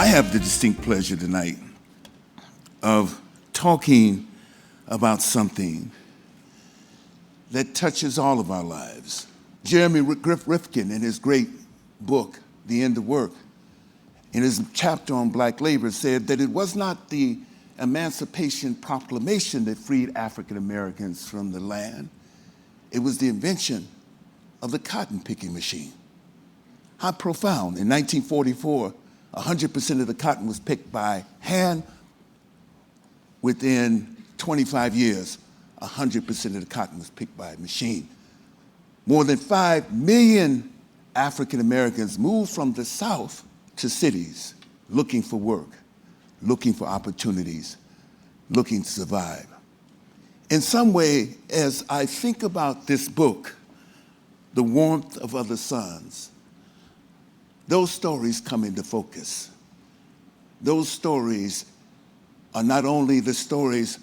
I have the distinct pleasure tonight of talking about something that touches all of our lives. Jeremy Rifkin, in his great book, The End of Work, in his chapter on black labor, said that it was not the Emancipation Proclamation that freed African Americans from the land. It was the invention of the cotton picking machine. How profound. In 1944, 100% of the cotton was picked by hand. Within 25 years, 100% of the cotton was picked by a machine. More than 5 million African Americans moved from the South to cities looking for work, looking for opportunities, looking to survive. In some way, as I think about this book, The Warmth of Other Suns, those stories come into focus. Those stories are not only the stories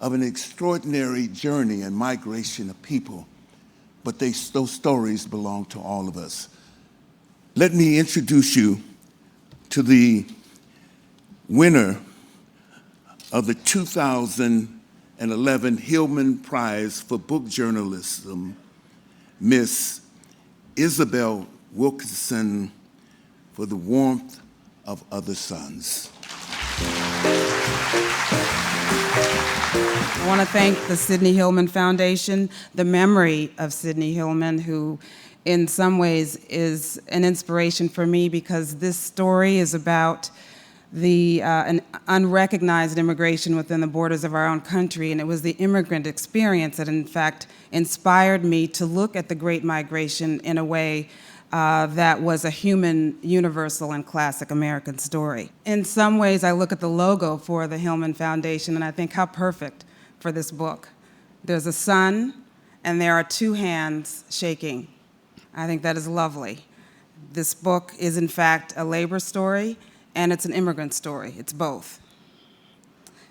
of an extraordinary journey and migration of people, but those stories belong to all of us. Let me introduce you to the winner of the 2011 Hillman Prize for Book Journalism, Miss Isabel Wilkerson, for The Warmth of Other Suns. I want to thank the Sidney Hillman Foundation, the memory of Sidney Hillman, who in some ways is an inspiration for me, because this story is about an unrecognized immigration within the borders of our own country, and it was the immigrant experience that in fact inspired me to look at the Great Migration in a way that was a human, universal, and classic American story. In some ways, I look at the logo for the Hillman Foundation and I think how perfect for this book. There's a sun and there are two hands shaking. I think that is lovely. This book is in fact a labor story and it's an immigrant story. It's both.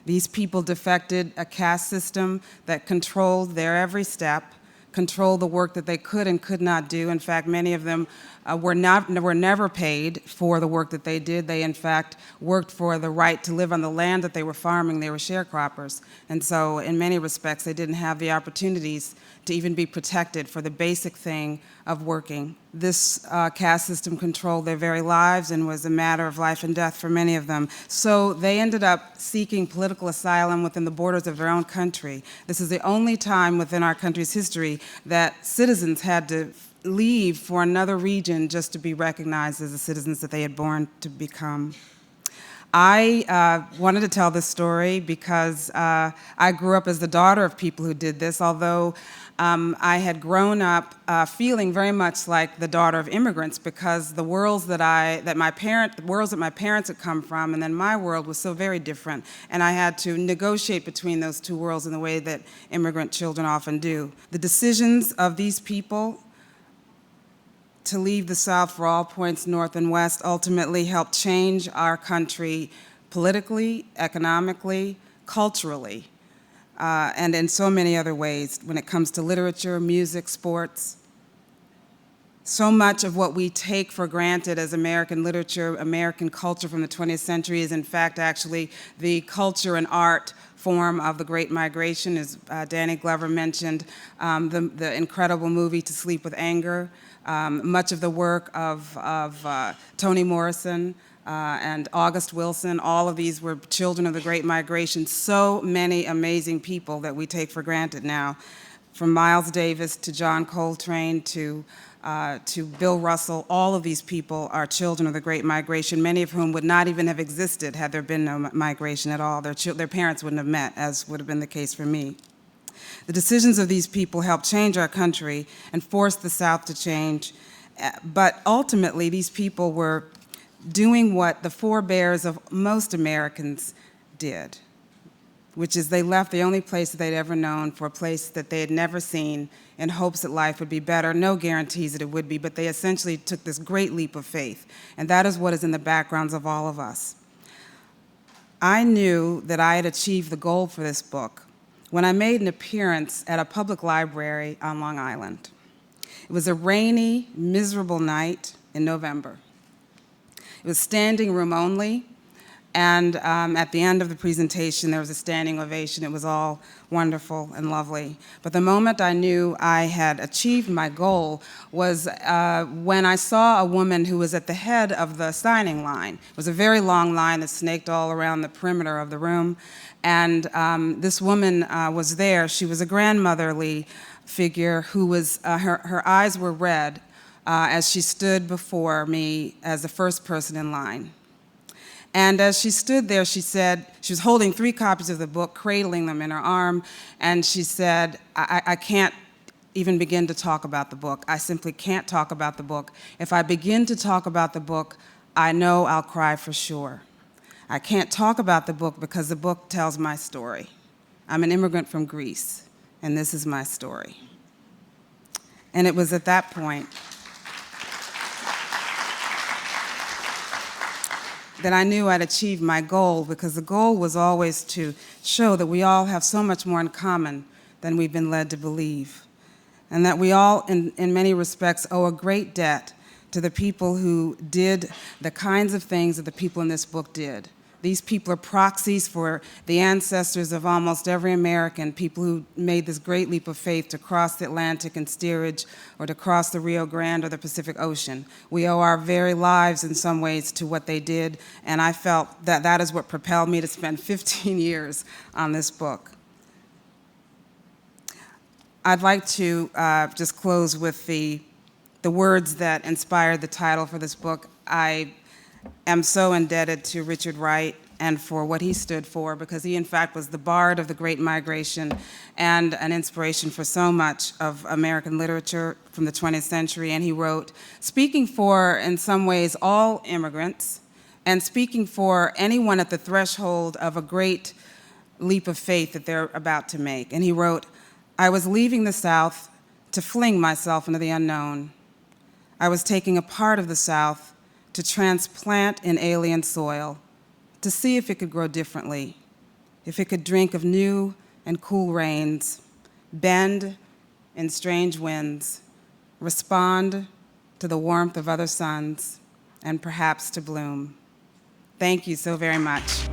These people defected a caste system that controlled their every step, control the work that they could and could not do. In fact, many of them were never paid for the work that they did. They, in fact, worked for the right to live on the land that they were farming. They were sharecroppers. And so, in many respects, they didn't have the opportunities to even be protected for the basic thing of working. This caste system controlled their very lives and was a matter of life and death for many of them. So they ended up seeking political asylum within the borders of their own country. This is the only time within our country's history that citizens had to leave for another region just to be recognized as the citizens that they had born to become. I wanted to tell this story because I grew up as the daughter of people who did this, although I had grown up feeling very much like the daughter of immigrants, because the worlds that my parents had come from, and then my world was so very different, and I had to negotiate between those two worlds in the way that immigrant children often do. The decisions of these people to leave the South for all points north and west ultimately helped change our country politically, economically, culturally, and in so many other ways when it comes to literature, music, sports. So much of what we take for granted as American literature, American culture from the 20th century is in fact actually the culture and art form of the Great Migration. As Danny Glover mentioned, the incredible movie To Sleep with Anger, much of the work of Toni Morrison and August Wilson, all of these were children of the Great Migration. So many amazing people that we take for granted now, from Miles Davis to John Coltrane to Bill Russell. All of these people are children of the Great Migration, many of whom would not even have existed had there been no migration at all. Their parents wouldn't have met, as would have been the case for me. The decisions of these people helped change our country and forced the South to change, but ultimately these people were doing what the forebears of most Americans did, which is they left the only place that they'd ever known for a place that they had never seen in hopes that life would be better. No guarantees that it would be, but they essentially took this great leap of faith, and that is what is in the backgrounds of all of us. I knew that I had achieved the goal for this book when I made an appearance at a public library on Long Island. It was a rainy, miserable night in November. was standing room only. And at the end of the presentation, there was a standing ovation. It was all wonderful and lovely. But the moment I knew I had achieved my goal was when I saw a woman who was at the head of the signing line. It was a very long line that snaked all around the perimeter of the room. And this woman was there. She was a grandmotherly figure who was, her eyes were red as she stood before me as the first person in line. And as she stood there, she said, she was holding 3 copies of the book, cradling them in her arm, and she said, I can't even begin to talk about the book. I simply can't talk about the book. If I begin to talk about the book, I know I'll cry for sure. I can't talk about the book because the book tells my story. I'm an immigrant from Greece, and this is my story. And it was at that point that I knew I'd achieved my goal, because the goal was always to show that we all have so much more in common than we've been led to believe, and that we all, in many respects, owe a great debt to the people who did the kinds of things that the people in this book did. These people are proxies for the ancestors of almost every American, people who made this great leap of faith to cross the Atlantic in steerage or to cross the Rio Grande or the Pacific Ocean. We owe our very lives in some ways to what they did, and I felt that that is what propelled me to spend 15 years on this book. I'd like to just close with the words that inspired the title for this book. I am so indebted to Richard Wright and for what he stood for, because he in fact was the bard of the Great Migration and an inspiration for so much of American literature from the 20th century. And he wrote, speaking for, in some ways, all immigrants, and speaking for anyone at the threshold of a great leap of faith that they're about to make. And he wrote, I was leaving the South to fling myself into the unknown. I was taking a part of the South to transplant in alien soil, to see if it could grow differently, if it could drink of new and cool rains, bend in strange winds, respond to the warmth of other suns, and perhaps to bloom. Thank you so very much.